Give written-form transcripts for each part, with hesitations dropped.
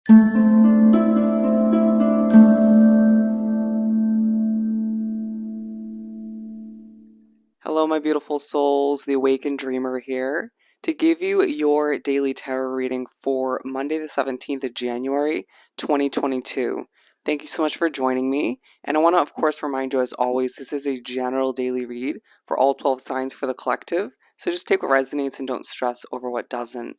Hello, my beautiful souls. The Awakened Dreamer here to give you your daily tarot reading for Monday, the 17th of January, 2022. Thank you so much for joining me. And I want to, of course, remind you, as always, this is a general daily read for all 12 signs for the collective. So just take what resonates and don't stress over what doesn't.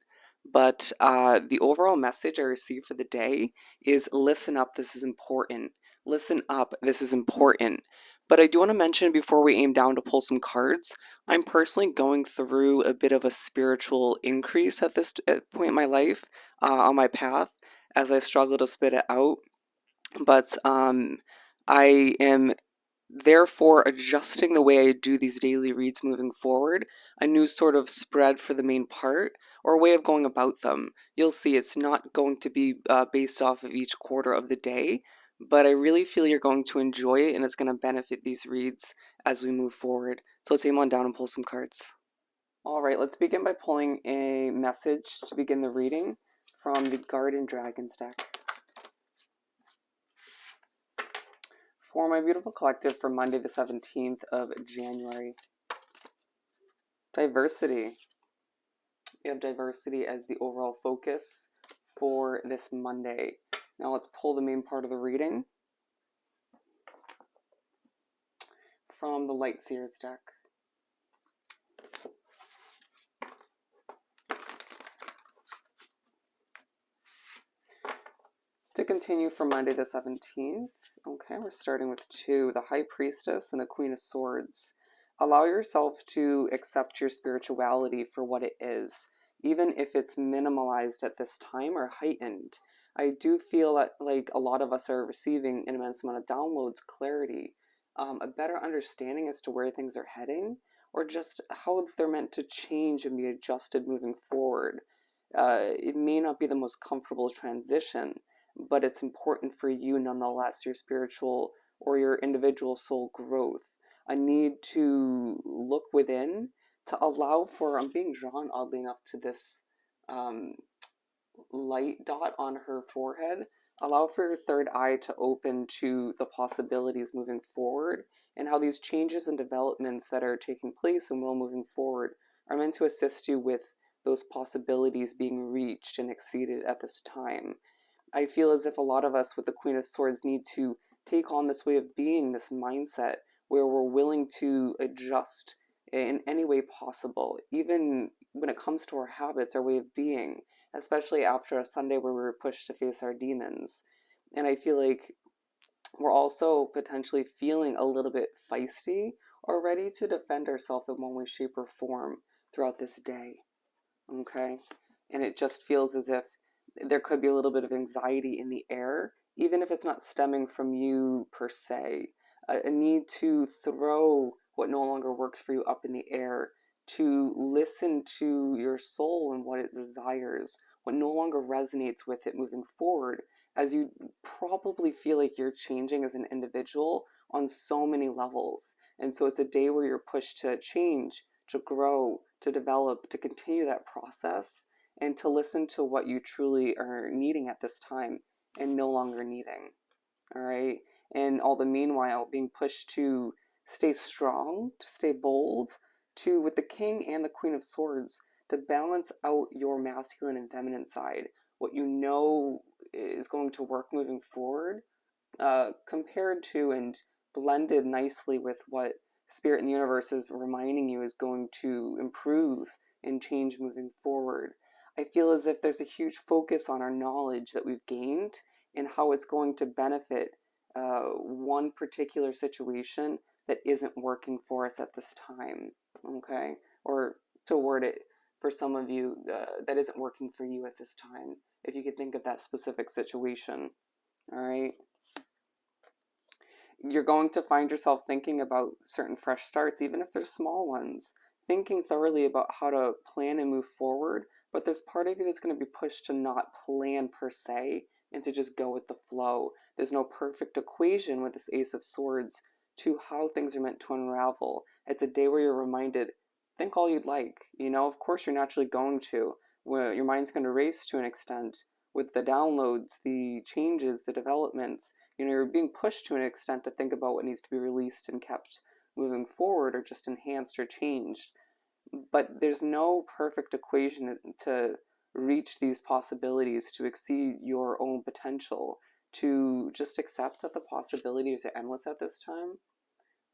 But the overall message I received for the day is listen up, this is important. Listen up, this is important. But I do want to mention before we aim down to pull some cards, I'm personally going through a bit of a spiritual increase at this point in my life, on my path, as I struggle to spit it out. But I am therefore adjusting the way I do these daily reads moving forward, a new sort of spread for the main part, or a way of going about them. You'll see it's not going to be based off of each quarter of the day, but I really feel you're going to enjoy it and it's going to benefit these reads as we move forward. So let's aim on down and pull some cards. All right, let's begin by pulling a message to begin the reading from the Garden Dragons deck. For my beautiful collective for Monday the 17th of January. Diversity. We have diversity as the overall focus for this Monday. Now let's pull the main part of the reading from the Light Seers deck. To continue for Monday the 17th, okay, we're starting with 2, the High Priestess and the Queen of Swords. Allow yourself to accept your spirituality for what it is, even if it's minimalized at this time or heightened. I do feel that like a lot of us are receiving an immense amount of downloads, clarity, a better understanding as to where things are heading, or just how they're meant to change and be adjusted moving forward. It may not be the most comfortable transition, but it's important for you nonetheless, your spiritual or your individual soul growth. A need to look within to allow for, I'm being drawn oddly enough to this light dot on her forehead. Allow for your third eye to open to the possibilities moving forward and how these changes and developments that are taking place and will moving forward are meant to assist you with those possibilities being reached and exceeded at this time. I feel as if a lot of us with the Queen of Swords need to take on this way of being, this mindset where we're willing to adjust in any way possible, even when it comes to our habits, our way of being, especially after a Sunday where we were pushed to face our demons. And I feel like we're also potentially feeling a little bit feisty or ready to defend ourselves in one way, shape, or form throughout this day. Okay? And it just feels as if there could be a little bit of anxiety in the air, even if it's not stemming from you per se. A need to throw what no longer works for you up in the air, to listen to your soul and what it desires, what no longer resonates with it moving forward, as you probably feel like you're changing as an individual on so many levels. And so it's a day where you're pushed to change, to grow, to develop, to continue that process, and to listen to what you truly are needing at this time and no longer needing. All right. And all the meanwhile being pushed to stay strong, to stay bold, to, with the King and the Queen of Swords, to balance out your masculine and feminine side, what you know is going to work moving forward, compared to and blended nicely with what Spirit in the Universe is reminding you is going to improve and change moving forward. I feel as if there's a huge focus on our knowledge that we've gained and how it's going to benefit one particular situation that isn't working for us at this time, okay? Or to word it for some of you, that isn't working for you at this time, if you could think of that specific situation, all right? You're going to find yourself thinking about certain fresh starts, even if they're small ones, thinking thoroughly about how to plan and move forward, but there's part of you that's going to be pushed to not plan per se and to just go with the flow. There's no perfect equation with this Ace of Swords to how things are meant to unravel. It's a day where you're reminded, think all you'd like. You know, of course you're naturally going to. Where your mind's going to race to an extent, with the downloads, the changes, the developments, you're being pushed to an extent to think about what needs to be released and kept moving forward, or just enhanced or changed. But there's no perfect equation to reach these possibilities, to exceed your own potential, to just accept that the possibilities are endless at this time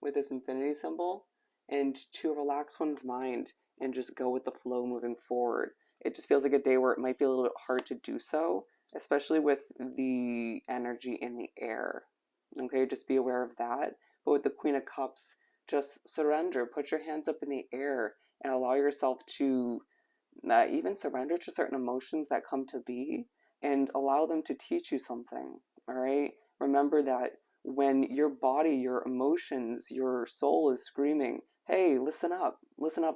with this infinity symbol, and to relax one's mind and just go with the flow moving forward. It just feels like a day where it might be a little bit hard to do so, especially with the energy in the air. Okay, just be aware of that. But with the Queen of Cups, just surrender, put your hands up in the air, and allow yourself to even surrender to certain emotions that come to be, and allow them to teach you something. All right, remember that when your body, your emotions, your soul is screaming, hey, listen up,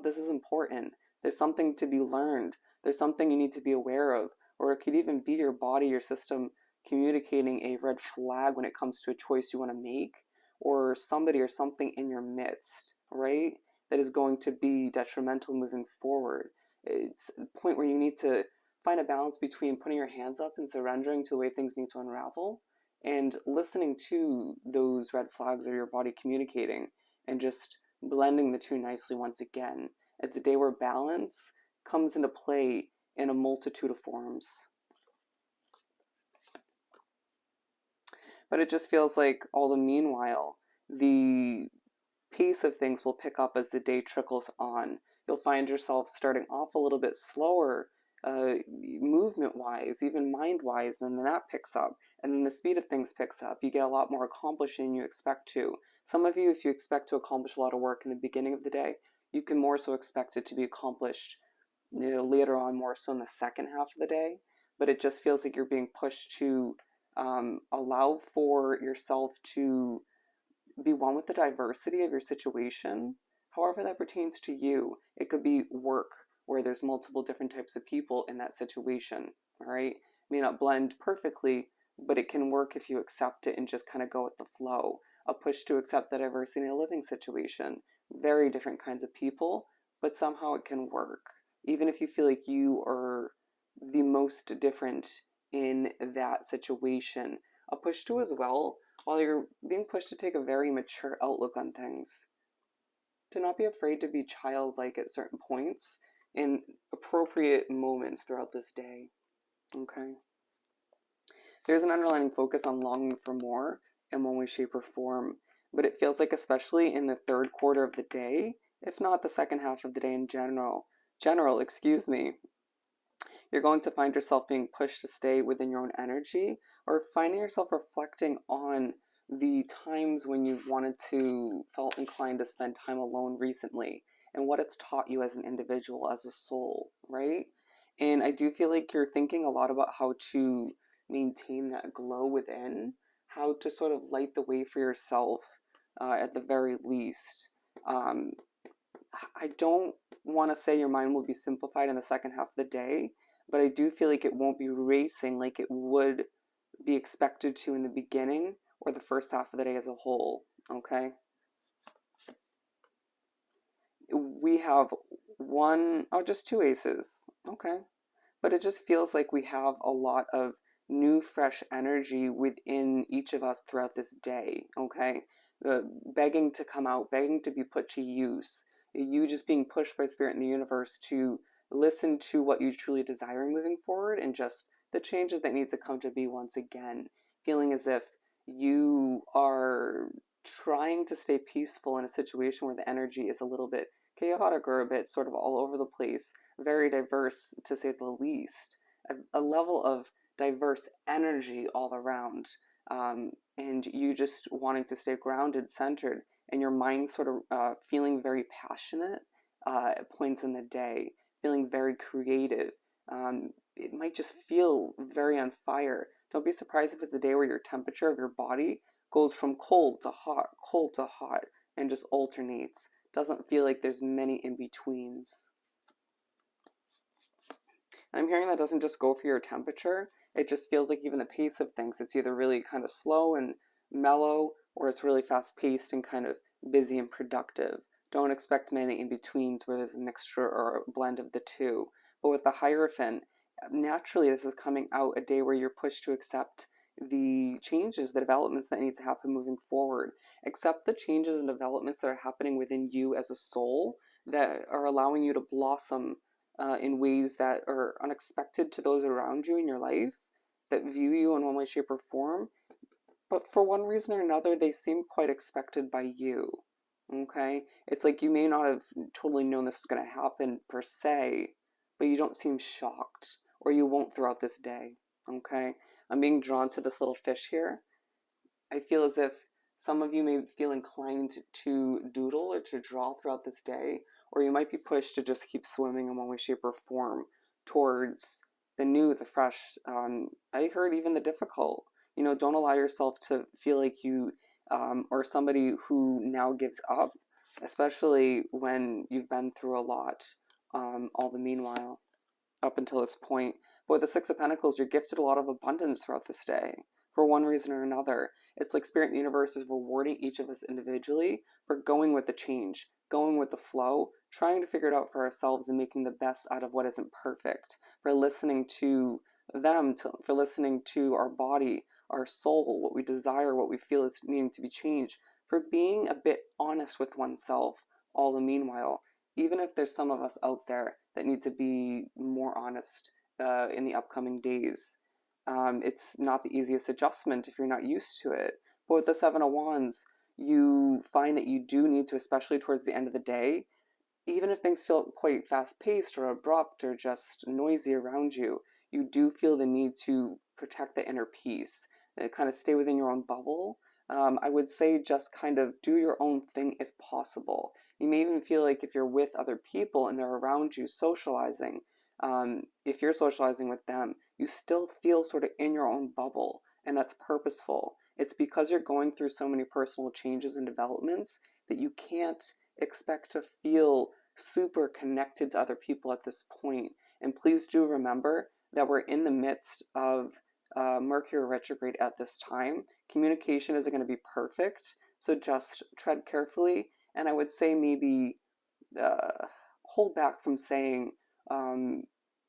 this is important, there's something to be learned, there's something you need to be aware of. Or it could even be your body, your system communicating a red flag when it comes to a choice you want to make, or somebody or something in your midst, right, that is going to be detrimental moving forward. It's a point where you need to find a balance between putting your hands up and surrendering to the way things need to unravel, and listening to those red flags of your body communicating, and just blending the two nicely once again. It's a day where balance comes into play in a multitude of forms. But it just feels like all the meanwhile, the pace of things will pick up as the day trickles on. You'll find yourself starting off a little bit slower, movement-wise, even mind-wise, and then that picks up. And then the speed of things picks up. You get a lot more accomplished than you expect to. Some of you, if you expect to accomplish a lot of work in the beginning of the day, you can more so expect it to be accomplished later on, more so in the second half of the day. But it just feels like you're being pushed to allow for yourself to be one with the diversity of your situation, however that pertains to you. It could be work, where there's multiple different types of people in that situation, all right? It may not blend perfectly, but it can work if you accept it and just kind of go with the flow. A push to accept the diversity in a living situation. Very different kinds of people, but somehow it can work. Even if you feel like you are the most different in that situation. A push to as well, while you're being pushed to take a very mature outlook on things. To not be afraid to be childlike at certain points in appropriate moments throughout this day. Okay? There's an underlying focus on longing for more in one way, shape, or form, but it feels like, especially in the third quarter of the day, if not the second half of the day in general, you're going to find yourself being pushed to stay within your own energy, or finding yourself reflecting on the times when you've felt inclined to spend time alone recently, and what it's taught you as an individual, as a soul, right? And I do feel like you're thinking a lot about how to maintain that glow within, how to sort of light the way for yourself, at the very least. Um, I don't want to say your mind will be simplified in the second half of the day, but I do feel like it won't be racing like it would be expected to in the beginning or the first half of the day as a whole, okay? We have just two aces, okay? But it just feels like we have a lot of new, fresh energy within each of us throughout this day, okay? Begging to come out, begging to be put to use. You just being pushed by Spirit in the universe to listen to what you truly desire moving forward, and just the changes that need to come to be once again. Feeling as if you are trying to stay peaceful in a situation where the energy is a little bit chaotic, or a bit sort of all over the place, very diverse to say the least. A level of diverse energy all around. And you just wanting to stay grounded, centered, and your mind sort of feeling very passionate at points in the day, feeling very creative. It might just feel very on fire. Don't be surprised if it's a day where your temperature of your body goes from cold to hot, and just alternates. Doesn't feel like there's many in-betweens. And I'm hearing that doesn't just go for your temperature, it just feels like even the pace of things, it's either really kind of slow and mellow, or it's really fast-paced and kind of busy and productive. Don't expect many in-betweens where there's a mixture or a blend of the two. But with the Hierophant, naturally this is coming out a day where you're pushed to accept the changes, the developments that need to happen moving forward. Accept the changes and developments that are happening within you as a soul that are allowing you to blossom in ways that are unexpected to those around you in your life, that view you in one way, shape, or form. But for one reason or another, they seem quite expected by you. Okay? It's like you may not have totally known this was going to happen per se, but you don't seem shocked, or you won't throughout this day. Okay? I'm being drawn to this little fish here. I feel as if some of you may feel inclined to doodle or to draw throughout this day, or you might be pushed to just keep swimming in one way, shape, or form towards the new, the fresh. I heard even the difficult. Don't allow yourself to feel like you or somebody who now gives up, especially when you've been through a lot all the meanwhile up until this point. But with the Six of Pentacles, you're gifted a lot of abundance throughout this day for one reason or another. It's like Spirit in the universe is rewarding each of us individually for going with the change, going with the flow, trying to figure it out for ourselves and making the best out of what isn't perfect, for listening to them, for listening to our body, our soul, what we desire, what we feel is needing to be changed, for being a bit honest with oneself all the meanwhile, even if there's some of us out there that need to be more honest in the upcoming days. It's not the easiest adjustment if you're not used to it. But with the Seven of Wands, you find that you do need to, especially towards the end of the day, even if things feel quite fast paced or abrupt or just noisy around you, you do feel the need to protect the inner peace, kind of stay within your own bubble. I would say just kind of do your own thing if possible. You may even feel like if you're with other people and they're around you socializing, if you're socializing with them, you still feel sort of in your own bubble, and that's purposeful. It's because you're going through so many personal changes and developments that you can't expect to feel super connected to other people at this point. And please do remember that we're in the midst of Mercury retrograde at this time. Communication isn't going to be perfect, so just tread carefully. And I would say maybe hold back from saying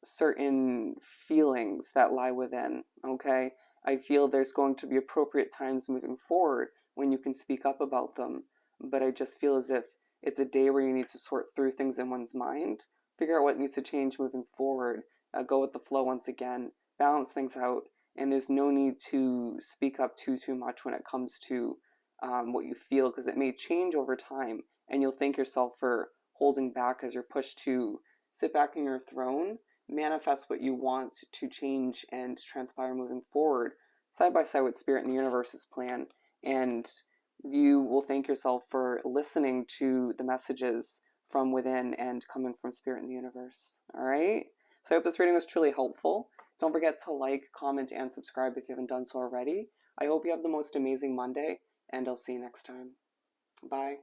certain feelings that lie within, okay? I feel there's going to be appropriate times moving forward when you can speak up about them, but I just feel as if it's a day where you need to sort through things in one's mind, figure out what needs to change moving forward, go with the flow once again, balance things out, and there's no need to speak up too much when it comes to what you feel, because it may change over time, and you'll thank yourself for holding back as you're pushed to sit back in your throne, manifest what you want to change and transpire moving forward, side by side with Spirit and the universe's plan, and you will thank yourself for listening to the messages from within and coming from Spirit in the universe. All right? So I hope this reading was truly helpful. Don't forget to like, comment, and subscribe if you haven't done so already. I hope you have the most amazing Monday, and I'll see you next time. Bye.